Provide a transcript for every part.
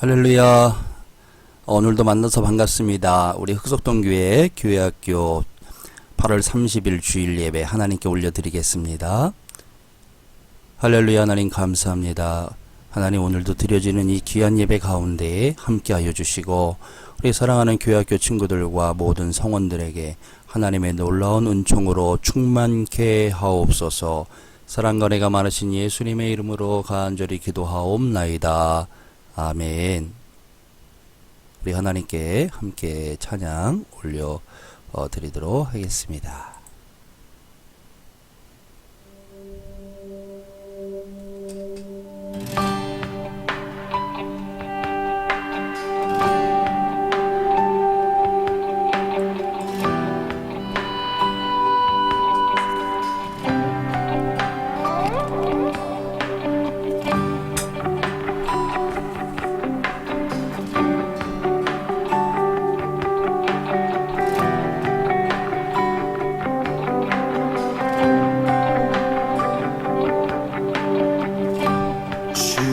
할렐루야. 오늘도 만나서 반갑습니다. 우리 흑석동교회 교회학교 8월 30일 주일 예배 하나님께 올려드리겠습니다. 할렐루야. 하나님 감사합니다. 하나님, 오늘도 드려지는 이 귀한 예배 가운데에 함께하여 주시고 우리 사랑하는 교회학교 친구들과 모든 성원들에게 하나님의 놀라운 은총으로 충만케 하옵소서. 사랑과 은혜가 많으신 예수님의 이름으로 간절히 기도하옵나이다. 아멘. 우리 하나님께 함께 찬양 올려 드리도록 하겠습니다.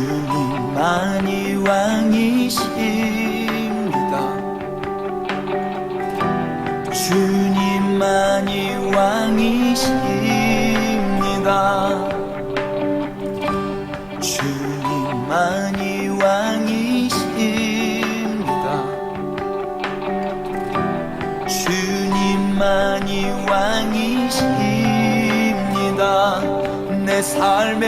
주님만이 왕이십니다. 주님만이 왕이십니다. 주님만이 왕이십니다. 주님만이 왕이십니다. 내 삶에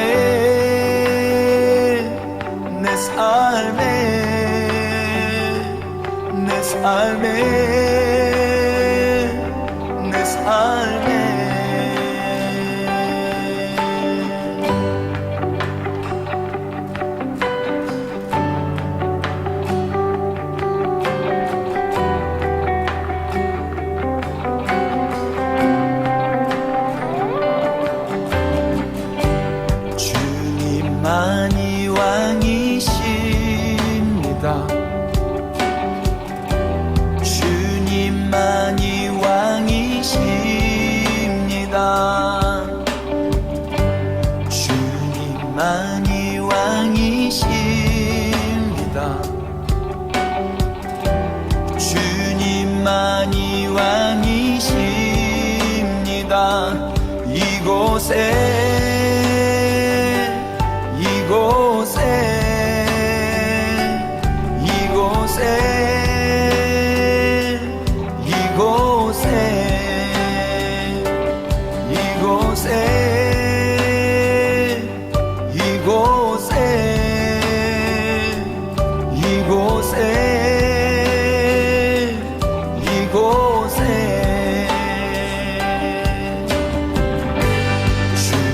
내 삶에 주님만이 왕이십니다. 주님만이 왕이십니다. 주님만이 왕이십니다. 주님만이 왕이십니다.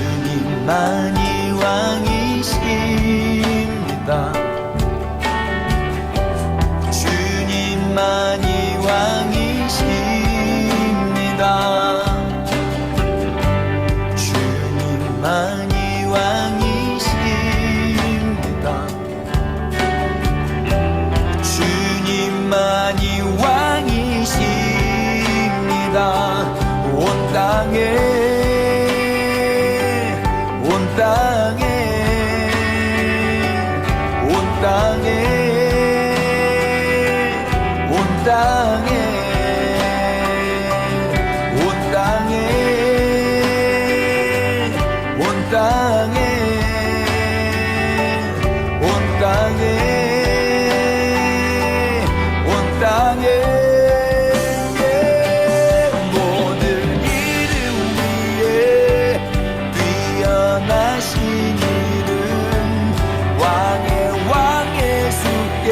주님만이 왕이십니다. 주님만이 왕이십니다. 주님만이 왕이십니다. 주님만이 왕이십니다. 온 땅에 모든 이름 위에 뛰어나신 이름 왕의 수께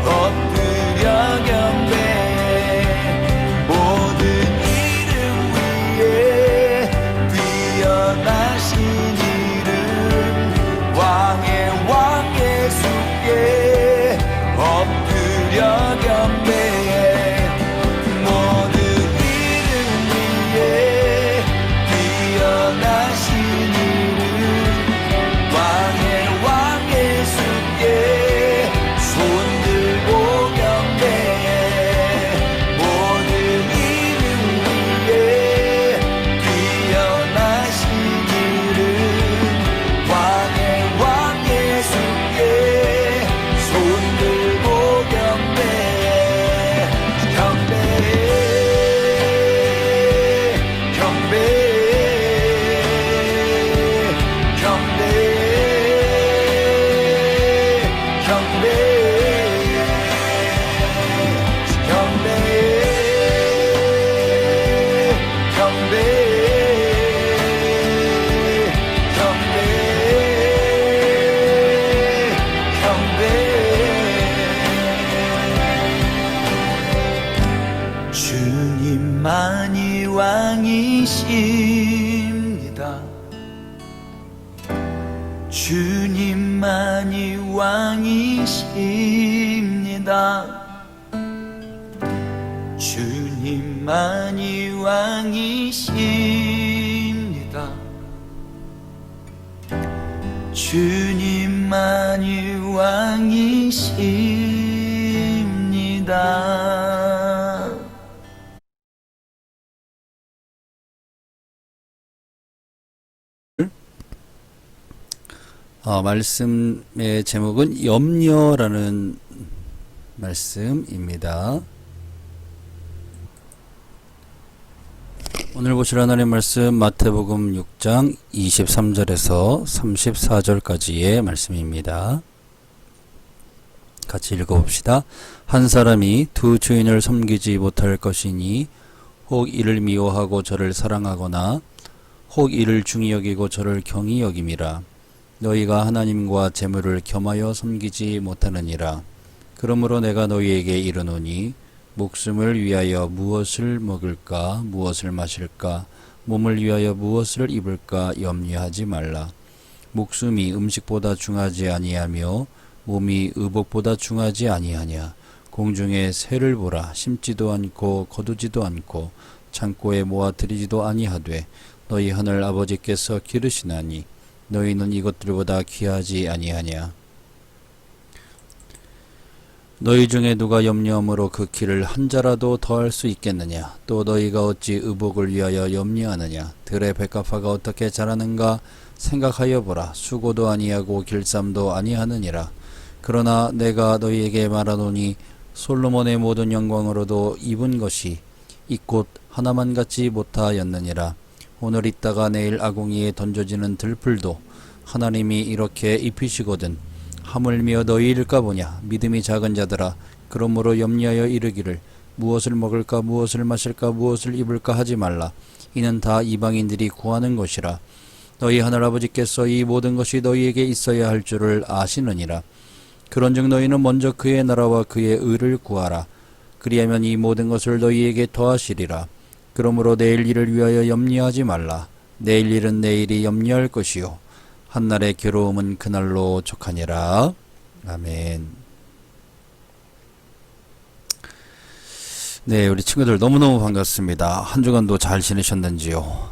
엎드려 경배하리. 왕이십니다. 주님만이 왕이십니다. 주님만이 왕이십니다. 말씀의 제목은 염려라는 말씀입니다. 오늘 보실 하나님의 말씀 마태복음 6장 23절에서 34절까지의 말씀입니다. 같이 읽어봅시다. 한 사람이 두 주인을 섬기지 못할 것이니 혹 이를 미워하고 저를 사랑하거나 혹 이를 중히 여기고 저를 경히 여김이라. 너희가 하나님과 재물을 겸하여 섬기지 못하느니라. 그러므로 내가 너희에게 이르노니 목숨을 위하여 무엇을 먹을까 무엇을 마실까 몸을 위하여 무엇을 입을까 염려하지 말라. 목숨이 음식보다 중하지 아니하며 몸이 의복보다 중하지 아니하냐. 공중의 새를 보라. 심지도 않고 거두지도 않고 창고에 모아들이지도 아니하되 너희 하늘 아버지께서 기르시나니 너희는 이것들보다 귀하지 아니하냐. 너희 중에 누가 염려함으로 그 키를 한 자라도 더할 수 있겠느냐. 또 너희가 어찌 의복을 위하여 염려하느냐. 들의 백합화가 어떻게 자라는가 생각하여 보라. 수고도 아니하고 길쌈도 아니하느니라. 그러나 내가 너희에게 말하노니 솔로몬의 모든 영광으로도 입은 것이 이 꽃 하나만 같지 못하였느니라. 오늘 있다가 내일 아궁이에 던져지는 들풀도 하나님이 이렇게 입히시거든 하물며 너희일까 보냐. 믿음이 작은 자들아, 그러므로 염려하여 이르기를 무엇을 먹을까 무엇을 마실까 무엇을 입을까 하지 말라. 이는 다 이방인들이 구하는 것이라. 너희 하늘아버지께서 이 모든 것이 너희에게 있어야 할 줄을 아시느니라. 그런즉 너희는 먼저 그의 나라와 그의 의를 구하라. 그리하면 이 모든 것을 너희에게 더하시리라. 그러므로 내일 일을 위하여 염려하지 말라. 내일 일은 내일이 염려할 것이요 한날의 괴로움은 그날로 족하니라. 아멘. 네, 우리 친구들 너무너무 반갑습니다. 한 주간도 잘 지내셨는지요?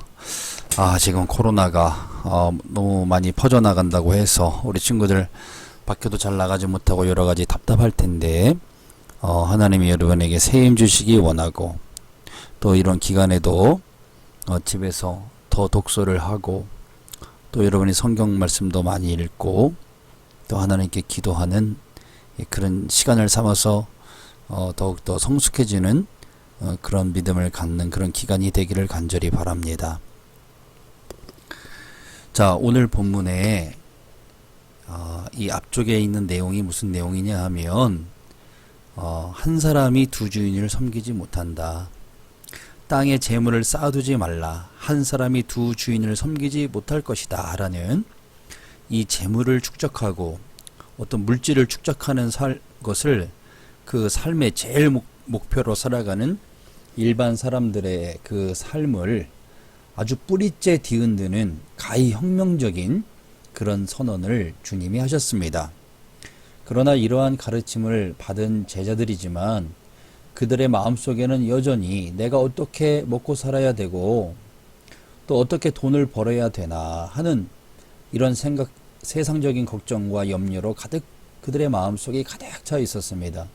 지금 코로나가 너무 많이 퍼져나간다고 해서 우리 친구들 밖에도 잘 나가지 못하고 여러가지 답답할 텐데 하나님이 여러분에게 새 힘 주시기 원하고, 또 이런 기간에도 집에서 더 독서를 하고 또 여러분이 성경 말씀도 많이 읽고 또 하나님께 기도하는 그런 시간을 삼아서 더욱더 성숙해지는 그런 믿음을 갖는 그런 기간이 되기를 간절히 바랍니다. 자, 오늘 본문에 이 앞쪽에 있는 내용이 무슨 내용이냐 하면 한 사람이 두 주인을 섬기지 못한다. 땅에 재물을 쌓아두지 말라. 한 사람이 두 주인을 섬기지 못할 것이다 라는 이 재물을 축적하고 어떤 물질을 축적하는 것을 그 삶의 제일 목표로 살아가는 일반 사람들의 그 삶을 아주 뿌리째 뒤흔드는 가히 혁명적인 그런 선언을 주님이 하셨습니다. 그러나 이러한 가르침을 받은 제자들이지만 그들의 마음속에는 여전히 내가 어떻게 먹고 살아야 되고 또 어떻게 돈을 벌어야 되나 하는 이런 생각, 세상적인 걱정과 염려로 가득 그들의 마음속에 가득 차 있었습니다.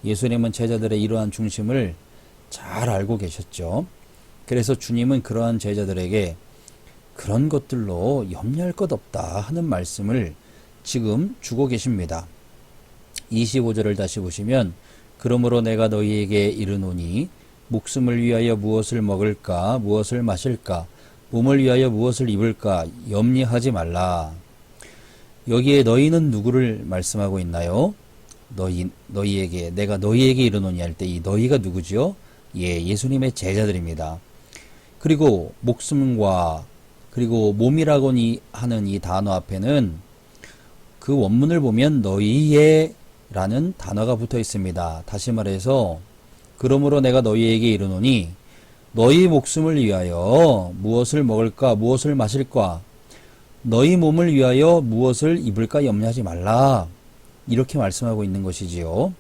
예수님은 제자들의 이러한 중심을 잘 알고 계셨죠. 그래서 주님은 그러한 제자들에게 그런 것들로 염려할 것 없다 하는 말씀을 지금 주고 계십니다. 25절을 다시 보시면 그러므로 내가 너희에게 이르노니 목숨을 위하여 무엇을 먹을까 무엇을 마실까 몸을 위하여 무엇을 입을까 염려하지 말라. 여기에 너희는 누구를 말씀하고 있나요? 너희에게 내가 너희에게 이르노니 할 때 이 너희가 누구지요? 예수님의 제자들입니다. 그리고 목숨과 그리고 몸이라고 하는 이 단어 앞에는 그 원문을 보면 너희의 라는 단어가 붙어 있습니다. 다시 말해서 그러므로 내가 너희에게 이르노니 너희 목숨을 위하여 무엇을 먹을까 무엇을 마실까 너희 몸을 위하여 무엇을 입을까 염려하지 말라. 이렇게 말씀하고 있는 것이지요.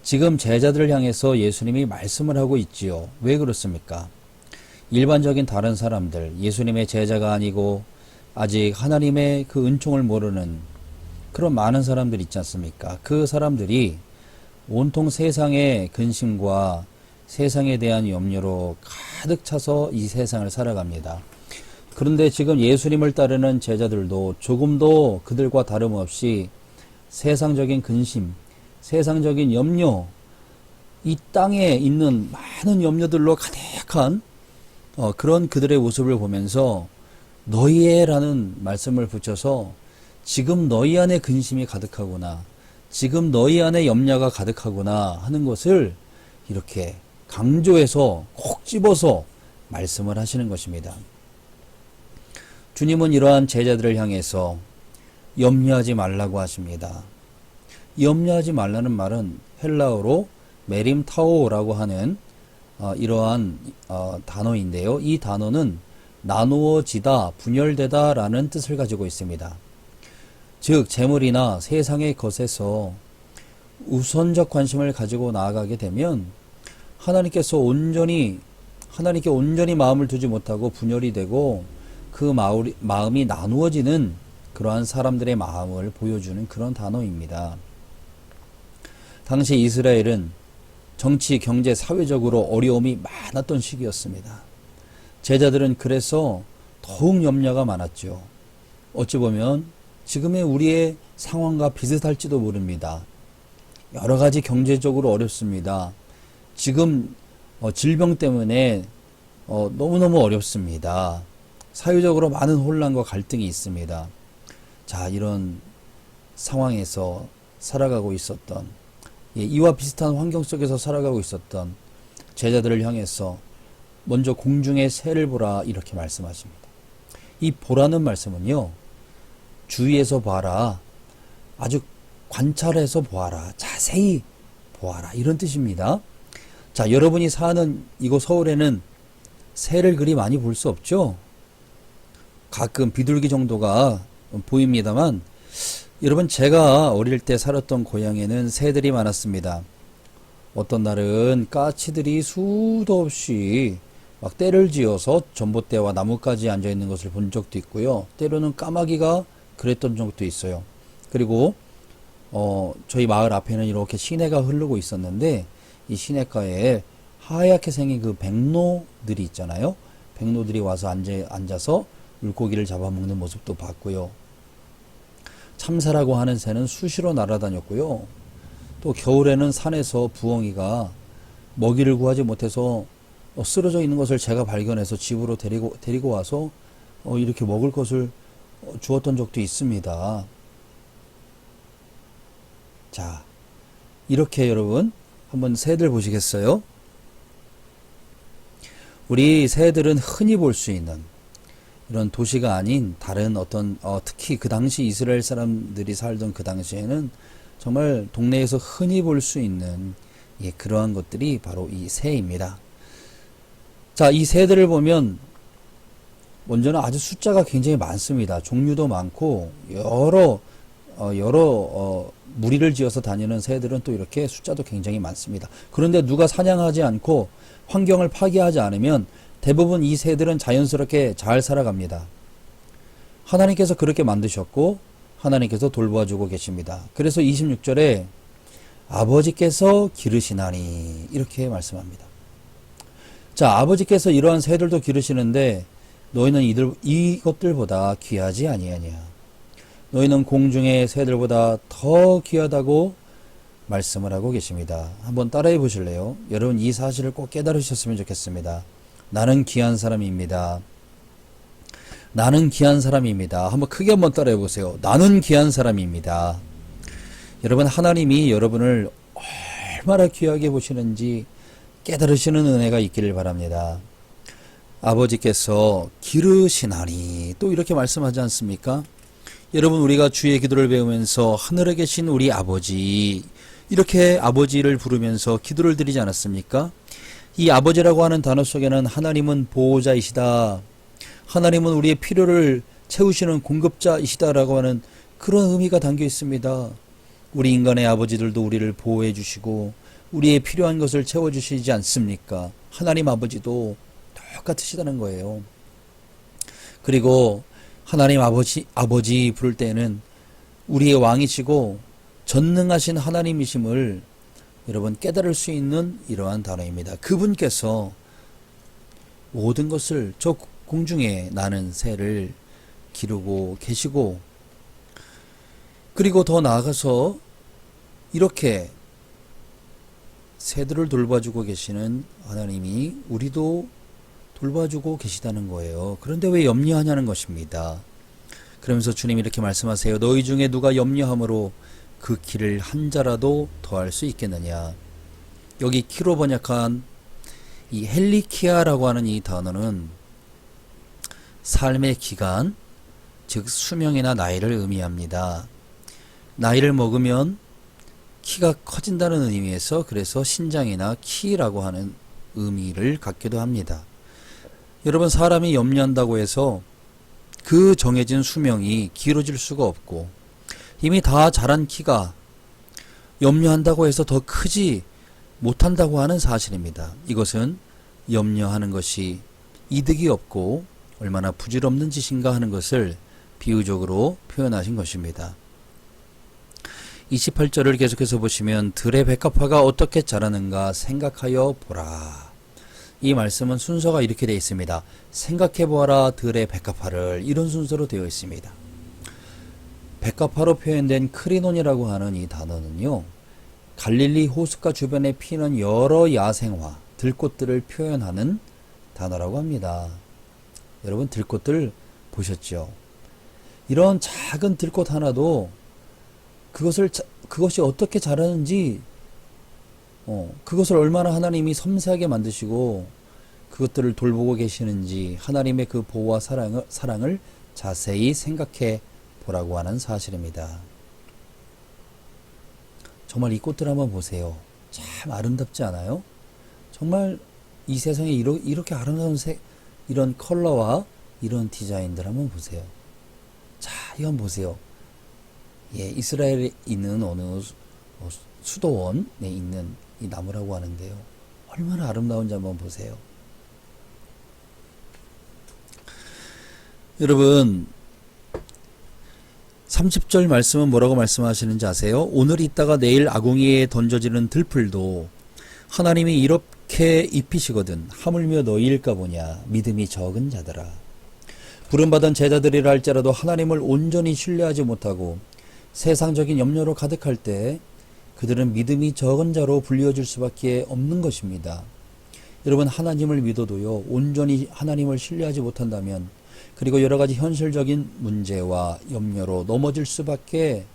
지금 제자들을 향해서 예수님이 말씀을 하고 있지요. 왜 그렇습니까? 일반적인 다른 사람들, 예수님의 제자가 아니고 아직 하나님의 그 은총을 모르는 그런 많은 사람들 있지 않습니까? 그 사람들이 온통 세상의 근심과 세상에 대한 염려로 가득 차서 이 세상을 살아갑니다. 그런데 지금 예수님을 따르는 제자들도 조금도 그들과 다름없이 세상적인 근심, 세상적인 염려, 이 땅에 있는 많은 염려들로 가득한 그런 그들의 모습을 보면서 너희의라는 말씀을 붙여서 지금 너희 안에 근심이 가득하구나, 지금 너희 안에 염려가 가득하구나 하는 것을 이렇게 강조해서 콕 집어서 말씀을 하시는 것입니다. 주님은 이러한 제자들을 향해서 염려하지 말라고 하십니다. 염려하지 말라는 말은 헬라어로 메림타오라고 하는 이러한 단어인데요. 이 단어는 나누어지다, 분열되다 라는 뜻을 가지고 있습니다. 즉 재물이나 세상의 것에서 우선적 관심을 가지고 나아가게 되면 하나님께 온전히 마음을 두지 못하고 분열이 되고 그 마음이 나누어지는 그러한 사람들의 마음을 보여주는 그런 단어입니다. 당시 이스라엘은 정치, 경제, 사회적으로 어려움이 많았던 시기였습니다. 제자들은 그래서 더욱 염려가 많았죠. 어찌 보면 지금의 우리의 상황과 비슷할지도 모릅니다. 여러 가지 경제적으로 어렵습니다. 지금 질병 때문에 너무너무 어렵습니다. 사회적으로 많은 혼란과 갈등이 있습니다. 자, 이런 상황에서 살아가고 있었던, 이와 비슷한 환경 속에서 살아가고 있었던 제자들을 향해서 먼저 공중의 새를 보라 이렇게 말씀하십니다. 이 보라는 말씀은요, 주위에서 봐라, 아주 관찰해서 보아라, 자세히 보아라 이런 뜻입니다. 자, 여러분이 사는 이곳 서울에는 새를 그리 많이 볼 수 없죠? 가끔 비둘기 정도가 보입니다만, 여러분 제가 어릴 때 살았던 고향에는 새들이 많았습니다. 어떤 날은 까치들이 수도 없이 막 떼를 지어서 전봇대와 나뭇가지에 앉아 있는 것을 본 적도 있고요. 때로는 까마귀가 그랬던 적도 있어요. 그리고 저희 마을 앞에는 이렇게 시내가 흐르고 있었는데 이 시내가에 하얗게 생긴 그 백로들이 있잖아요. 백로들이 와서 앉아서 물고기를 잡아먹는 모습도 봤고요. 참새라고 하는 새는 수시로 날아다녔고요. 또 겨울에는 산에서 부엉이가 먹이를 구하지 못해서 쓰러져 있는 것을 제가 발견해서 집으로 데리고 와서 이렇게 먹을 것을 주었던 적도 있습니다. 자, 이렇게 여러분 한번 새들 보시겠어요? 우리 새들은 흔히 볼 수 있는 이런 도시가 아닌 다른 어떤 특히 그 당시 이스라엘 사람들이 살던 그 당시에는 정말 동네에서 흔히 볼 수 있는 그러한 것들이 바로 이 새입니다. 자, 이 새들을 보면 먼저는 아주 숫자가 굉장히 많습니다. 종류도 많고 여러 무리를 지어서 다니는 새들은 또 이렇게 숫자도 굉장히 많습니다. 그런데 누가 사냥하지 않고 환경을 파괴하지 않으면 대부분 이 새들은 자연스럽게 잘 살아갑니다. 하나님께서 그렇게 만드셨고 하나님께서 돌봐주고 계십니다. 그래서 26절에 아버지께서 기르시나니 이렇게 말씀합니다. 자, 아버지께서 이러한 새들도 기르시는데 너희는 이것들보다 귀하지 아니하냐. 너희는 공중의 새들보다 더 귀하다고 말씀을 하고 계십니다. 한번 따라해 보실래요? 여러분 이 사실을 꼭 깨달으셨으면 좋겠습니다. 나는 귀한 사람입니다. 나는 귀한 사람입니다. 한번 크게 한번 따라해 보세요. 나는 귀한 사람입니다. 여러분 하나님이 여러분을 얼마나 귀하게 보시는지 깨달으시는 은혜가 있기를 바랍니다. 아버지께서 기르시나니 또 이렇게 말씀하지 않습니까? 여러분 우리가 주의 기도를 배우면서 하늘에 계신 우리 아버지 이렇게 아버지를 부르면서 기도를 드리지 않았습니까? 이 아버지라고 하는 단어 속에는 하나님은 보호자이시다, 하나님은 우리의 필요를 채우시는 공급자이시다라고 하는 그런 의미가 담겨 있습니다. 우리 인간의 아버지들도 우리를 보호해 주시고 우리의 필요한 것을 채워주시지 않습니까? 하나님 아버지도 똑같으시다는 거예요. 그리고 하나님 아버지 부를 때는 우리의 왕이시고 전능하신 하나님이심을 여러분 깨달을 수 있는 이러한 단어입니다. 그분께서 모든 것을 저 공중에 나는 새를 기르고 계시고, 그리고 더 나아가서 이렇게 새들을 돌봐주고 계시는 하나님이 우리도 돌봐주고 계시다는 거예요. 그런데 왜 염려하냐는 것입니다. 그러면서 주님이 이렇게 말씀하세요. 너희 중에 누가 염려함으로 그 길을 한 자라도 더할 수 있겠느냐. 여기 키로 번역한 이 헬리키아라고 하는 이 단어는 삶의 기간, 즉 수명이나 나이를 의미합니다. 나이를 먹으면 키가 커진다는 의미에서 그래서 신장이나 키라고 하는 의미를 갖기도 합니다. 여러분, 사람이 염려한다고 해서 그 정해진 수명이 길어질 수가 없고, 이미 다 자란 키가 염려한다고 해서 더 크지 못한다고 하는 사실입니다. 이것은 염려하는 것이 이득이 없고 얼마나 부질없는 짓인가 하는 것을 비유적으로 표현하신 것입니다. 28절을 계속해서 보시면 들의 백합화가 어떻게 자라는가 생각하여 보라. 이 말씀은 순서가 이렇게 되어 있습니다. 생각해 보아라 들의 백합화를, 이런 순서로 되어 있습니다. 백합화로 표현된 크리논이라고 하는 이 단어는요, 갈릴리 호숫가 주변에 피는 여러 야생화, 들꽃들을 표현하는 단어라고 합니다. 여러분, 들꽃들 보셨죠? 이런 작은 들꽃 하나도 그것이 어떻게 자라는지, 그것을 얼마나 하나님이 섬세하게 만드시고 그것들을 돌보고 계시는지 하나님의 그 보호와 사랑을 자세히 생각해 보라고 하는 사실입니다. 정말 이 꽃들 한번 보세요. 참 아름답지 않아요? 정말 이 세상에 이렇게 아름다운 이런 컬러와 이런 디자인들 한번 보세요. 자, 이건 보세요. 예, 이스라엘에 있는 어느 수도원에 있는 이 나무라고 하는데요. 얼마나 아름다운지 한번 보세요. 여러분, 30절 말씀은 뭐라고 말씀하시는지 아세요? 오늘 있다가 내일 아궁이에 던져지는 들풀도 하나님이 이렇게 입히시거든 하물며 너희일까 보냐. 믿음이 적은 자들아. 부름받은 제자들이라 할지라도 하나님을 온전히 신뢰하지 못하고 세상적인 염려로 가득할 때 그들은 믿음이 적은 자로 불리워질 수밖에 없는 것입니다. 여러분, 하나님을 믿어도요, 온전히 하나님을 신뢰하지 못한다면, 그리고 여러 가지 현실적인 문제와 염려로 넘어질 수밖에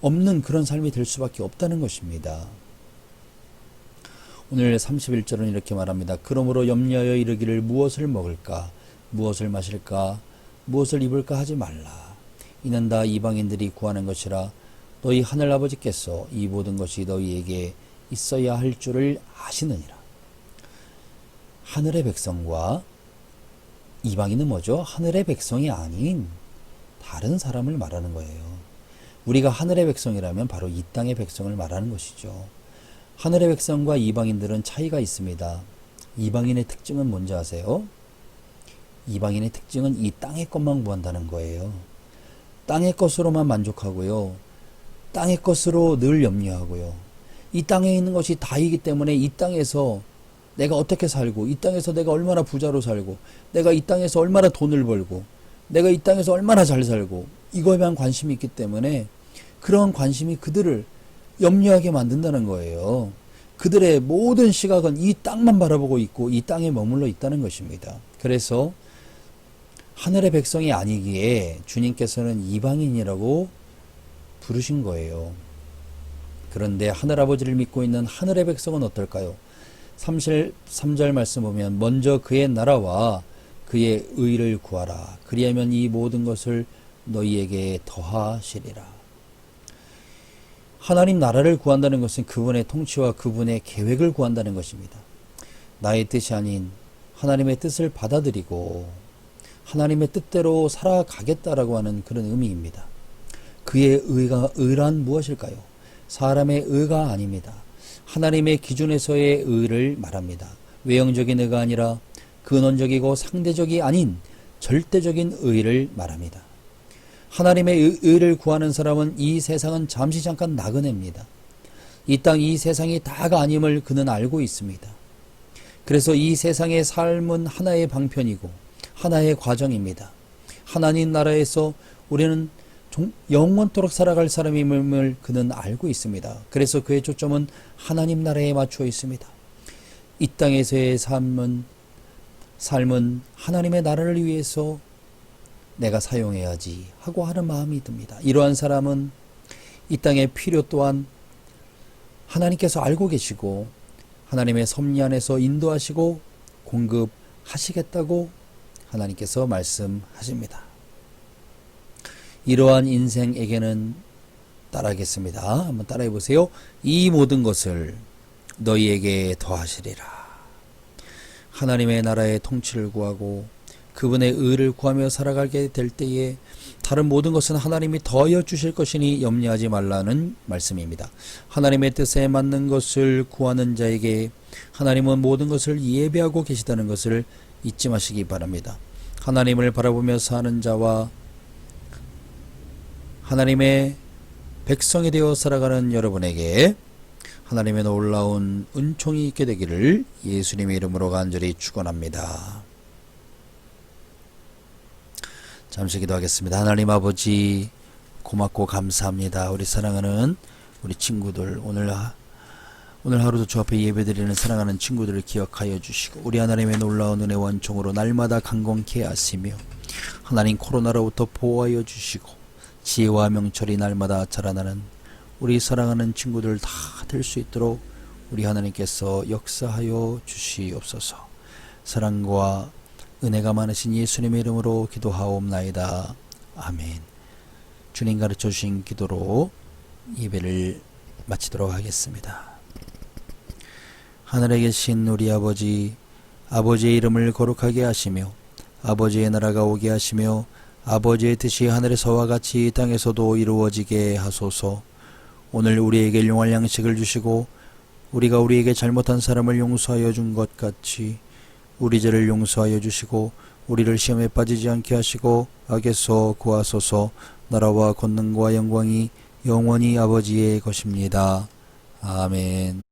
없는 그런 삶이 될 수밖에 없다는 것입니다. 오늘 31절은 이렇게 말합니다. 그러므로 염려하여 이르기를 무엇을 먹을까, 무엇을 마실까, 무엇을 입을까 하지 말라. 이는 다 이방인들이 구하는 것이라. 너희 하늘아버지께서 이 모든 것이 너희에게 있어야 할 줄을 아시느니라. 하늘의 백성과 이방인은 뭐죠? 하늘의 백성이 아닌 다른 사람을 말하는 거예요. 우리가 하늘의 백성이라면 바로 이 땅의 백성을 말하는 것이죠. 하늘의 백성과 이방인들은 차이가 있습니다. 이방인의 특징은 뭔지 아세요? 이방인의 특징은 이 땅의 것만 구한다는 거예요. 땅의 것으로만 만족하고요. 땅의 것으로 늘 염려하고요. 이 땅에 있는 것이 다이기 때문에 이 땅에서 내가 어떻게 살고, 이 땅에서 내가 얼마나 부자로 살고, 내가 이 땅에서 얼마나 돈을 벌고, 내가 이 땅에서 얼마나 잘 살고, 이거에만 관심이 있기 때문에 그런 관심이 그들을 염려하게 만든다는 거예요. 그들의 모든 시각은 이 땅만 바라보고 있고 이 땅에 머물러 있다는 것입니다. 그래서 하늘의 백성이 아니기에 주님께서는 이방인이라고 부르신 거예요. 그런데 하늘아버지를 믿고 있는 하늘의 백성은 어떨까요? 3절 말씀 보면 먼저 그의 나라와 그의 의를 구하라. 그리하면 이 모든 것을 너희에게 더하시리라. 하나님 나라를 구한다는 것은 그분의 통치와 그분의 계획을 구한다는 것입니다. 나의 뜻이 아닌 하나님의 뜻을 받아들이고 하나님의 뜻대로 살아가겠다라고 하는 그런 의미입니다. 그의 의란 무엇일까요? 사람의 의가 아닙니다. 하나님의 기준에서의 의를 말합니다. 외형적인 의가 아니라 근원적이고 상대적이 아닌 절대적인 의를 말합니다. 하나님의 의를 구하는 사람은 이 세상은 잠시 잠깐 나그네입니다. 이 땅 이 세상이 다가 아님을 그는 알고 있습니다. 그래서 이 세상의 삶은 하나의 방편이고 하나의 과정입니다. 하나님 나라에서 우리는 영원토록 살아갈 사람임을 그는 알고 있습니다. 그래서 그의 초점은 하나님 나라에 맞추어 있습니다. 이 땅에서의 삶은 하나님의 나라를 위해서 내가 사용해야지 하고 하는 마음이 듭니다. 이러한 사람은 이 땅의 필요 또한 하나님께서 알고 계시고 하나님의 섭리 안에서 인도하시고 공급하시겠다고 하나님께서 말씀하십니다. 이러한 인생에게는 따라하겠습니다. 한번 따라해 보세요. 이 모든 것을 너희에게 더하시리라. 하나님의 나라의 통치를 구하고 그분의 의를 구하며 살아가게 될 때에 다른 모든 것은 하나님이 더하여 주실 것이니 염려하지 말라는 말씀입니다. 하나님의 뜻에 맞는 것을 구하는 자에게 하나님은 모든 것을 예배하고 계시다는 것을 잊지 마시기 바랍니다. 하나님을 바라보며 사는 자와 하나님의 백성이 되어 살아가는 여러분에게 하나님의 놀라운 은총이 있게 되기를 예수님의 이름으로 간절히 축원합니다. 잠시 기도하겠습니다. 하나님 아버지 고맙고 감사합니다. 우리 사랑하는 우리 친구들 오늘 하루도 주 앞에 예배드리는 사랑하는 친구들을 기억하여 주시고 우리 하나님의 놀라운 은혜와 은총으로 날마다 강건케 하시며 하나님 코로나로부터 보호하여 주시고 지혜와 명철이 날마다 자라나는 우리 사랑하는 친구들 다 될 수 있도록 우리 하나님께서 역사하여 주시옵소서. 사랑과 은혜가 많으신 예수님의 이름으로 기도하옵나이다. 아멘. 주님 가르쳐 주신 기도로 예배를 마치도록 하겠습니다. 하늘에 계신 우리 아버지, 아버지의 이름을 거룩하게 하시며 아버지의 나라가 오게 하시며 아버지의 뜻이 하늘에서와 같이 땅에서도 이루어지게 하소서. 오늘 우리에게 일용할 양식을 주시고 우리가 우리에게 잘못한 사람을 용서하여 준 것 같이 우리 죄를 용서하여 주시고 우리를 시험에 빠지지 않게 하시고 악에서 구하소서. 나라와 권능과 영광이 영원히 아버지의 것입니다. 아멘.